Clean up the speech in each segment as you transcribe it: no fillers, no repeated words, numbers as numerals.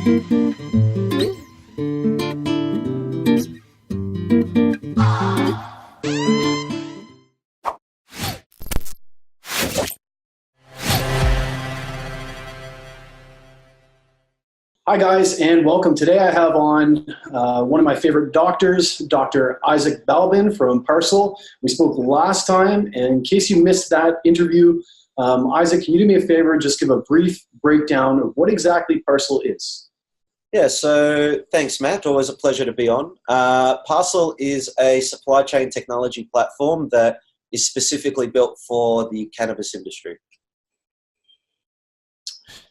Hi guys, and welcome. Today I have on one of my favorite doctors, Dr. Isaac Balbin from Parsl. We spoke last time, and in case you missed that interview, Isaac, can you do me a favor, just give a brief breakdown of what exactly Parsl is? Yeah, so thanks, Matt. Always a pleasure to be on. Parsl is a supply chain technology platform that is specifically built for the cannabis industry.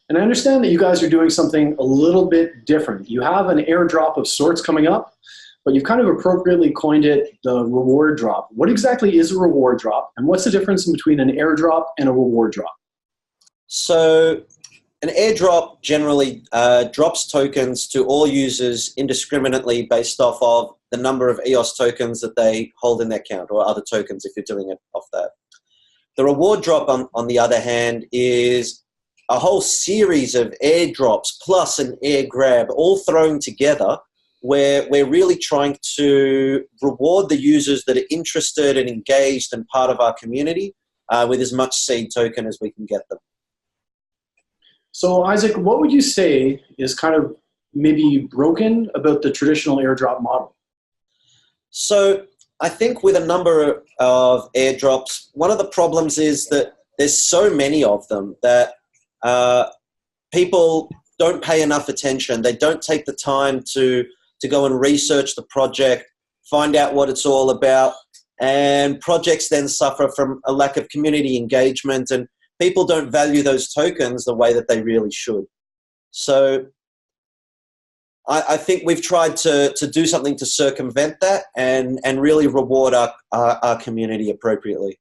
And I understand that you guys are doing something a little bit different. You have an airdrop of sorts coming up, but you've kind of appropriately coined it the reward drop. What exactly is a reward drop, and what's the difference between an airdrop and a reward drop? So an airdrop generally drops tokens to all users indiscriminately based off of the number of EOS tokens that they hold in their account, or other tokens if you're doing it off that. The reward drop, on the other hand, is a whole series of airdrops plus an air grab all thrown together, where we're really trying to reward the users that are interested and engaged and part of our community with as much seed token as we can get them. So Isaac, what would you say is kind of maybe broken about the traditional airdrop model? So I think with a number of airdrops, one of the problems is that there's so many of them that people don't pay enough attention. They don't take the time to go and research the project, find out what it's all about, and projects then suffer from a lack of community engagement, and people don't value those tokens the way that they really should. So I think we've tried to do something to circumvent that and really reward our community appropriately.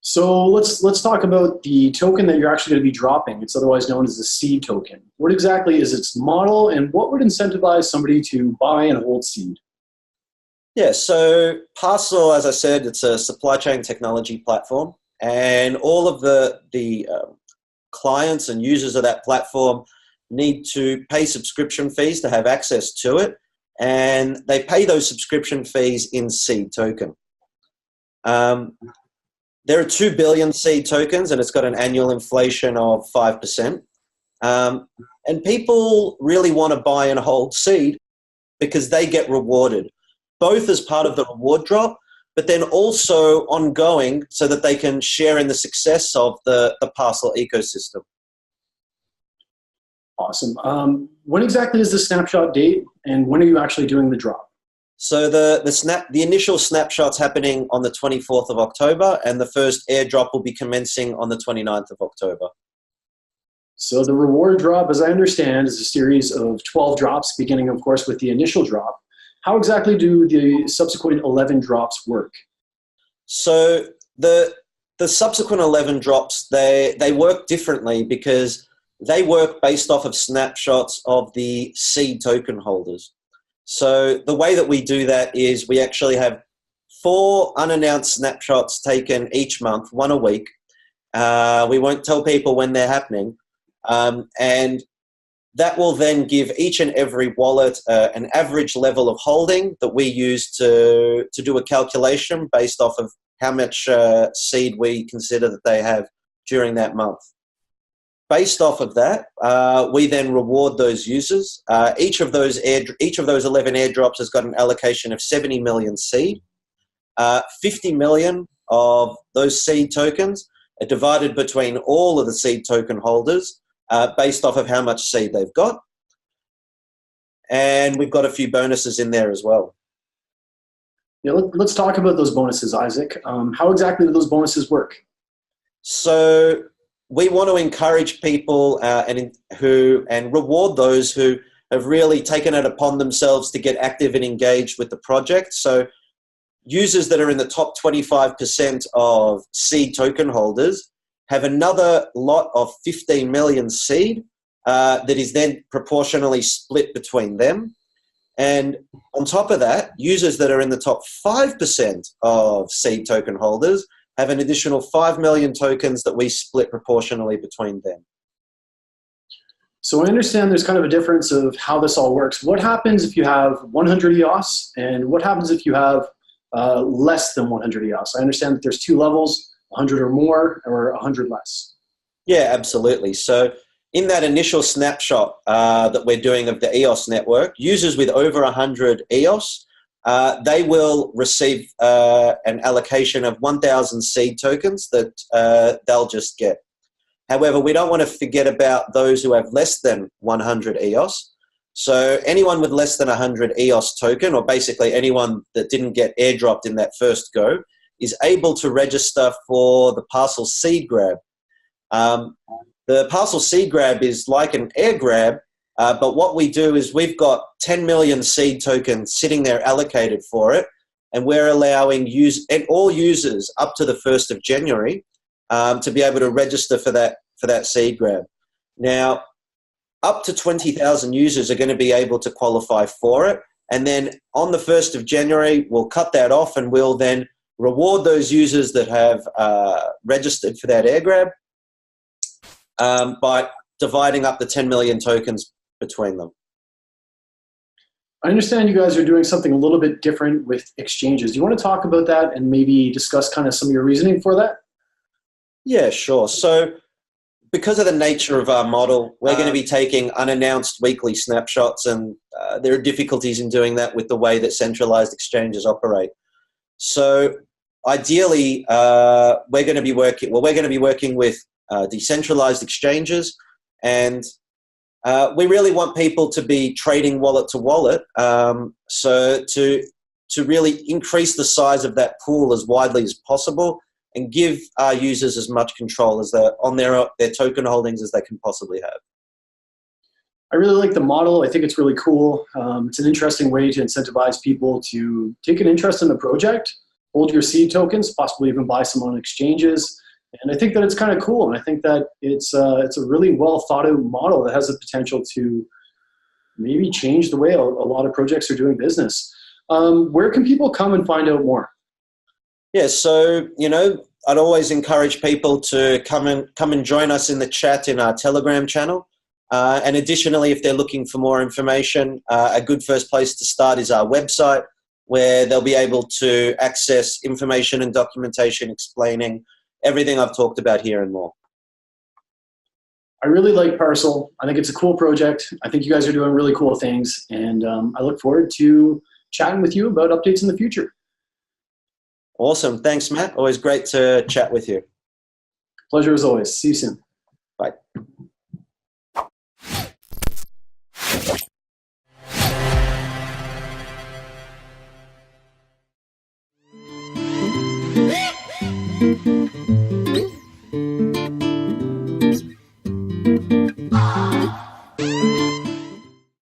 So let's talk about the token that you're actually going to be dropping. It's otherwise known as the seed token. What exactly is its model, and what would incentivize somebody to buy and hold seed? Yeah, so Parsl, as I said, it's a supply chain technology platform, and all of the clients and users of that platform need to pay subscription fees to have access to it, and they pay those subscription fees in seed token. There are 2 billion seed tokens, and it's got an annual inflation of 5%. And people really want to buy and hold seed because they get rewarded, both as part of the reward drop, but then also ongoing so that they can share in the success of the Parsl ecosystem. Awesome. When exactly is the snapshot date, and when are you actually doing the drop? So the initial snapshot's happening on the 24th of October, and the first airdrop will be commencing on the 29th of October. So the reward drop, as I understand, is a series of 12 drops, beginning, of course, with the initial drop. How exactly do the subsequent 11 drops work? So the subsequent 11 drops, they work differently because they work based off of snapshots of the seed token holders. So the way that we do that is we actually have 4 unannounced snapshots taken each month, 1 a week. We won't tell people when they're happening. And that will then give each and every wallet an average level of holding that we use to do a calculation based off of how much seed we consider that they have during that month. Based off of that, we then reward those users. Each of those 11 airdrops has got an allocation of 70 million seed. 50 million of those seed tokens are divided between all of the seed token holders based off of how much seed they've got. And we've got a few bonuses in there as well. Yeah, let's talk about those bonuses, Isaac. How exactly do those bonuses work? So we want to encourage people and reward those who have really taken it upon themselves to get active and engaged with the project. So users that are in the top 25% of seed token holders have another lot of 15 million seed that is then proportionally split between them. And on top of that, users that are in the top 5% of seed token holders have an additional 5 million tokens that we split proportionally between them. So I understand there's kind of a difference of how this all works. What happens if you have 100 EOS, and what happens if you have less than 100 EOS? I understand that there's two levels, 100 or more or 100 less. Yeah, absolutely. So in that initial snapshot that we're doing of the EOS network, users with over 100 EOS, they will receive an allocation of 1,000 seed tokens that they'll just get. However, we don't want to forget about those who have less than 100 EOS. So anyone with less than 100 EOS token, or basically anyone that didn't get airdropped in that first go, is able to register for the Parsl seed grab. The Parsl seed grab is like an air grab, but what we do is we've got 10 million seed tokens sitting there allocated for it, and we're allowing all users up to the 1st of January to be able to register for that seed grab. Now, up to 20,000 users are going to be able to qualify for it, and then on the 1st of January, we'll cut that off, and we'll then reward those users that have registered for that air grab by dividing up the 10 million tokens between them. I understand you guys are doing something a little bit different with exchanges. Do you want to talk about that and maybe discuss kind of some of your reasoning for that? Yeah, sure. So because of the nature of our model, we're going to be taking unannounced weekly snapshots, and there are difficulties in doing that with the way that centralized exchanges operate. So ideally, we're going to be working with decentralized exchanges, and we really want people to be trading wallet to wallet. So to really increase the size of that pool as widely as possible, and give our users as much control as on their token holdings as they can possibly have. I really like the model. I think it's really cool. It's an interesting way to incentivize people to take an interest in the project, hold your seed tokens, possibly even buy some on exchanges. And I think that it's kind of cool. And I think that it's a really well thought out model that has the potential to maybe change the way a lot of projects are doing business. Where can people come and find out more? Yeah, so, I'd always encourage people to come and join us in the chat in our Telegram channel. And additionally, if they're looking for more information, a good first place to start is our website, where they'll be able to access information and documentation explaining everything I've talked about here and more. I really like Parsl. I think it's a cool project. I think you guys are doing really cool things. And I look forward to chatting with you about updates in the future. Awesome. Thanks, Matt. Always great to chat with you. Pleasure as always. See you soon. Bye.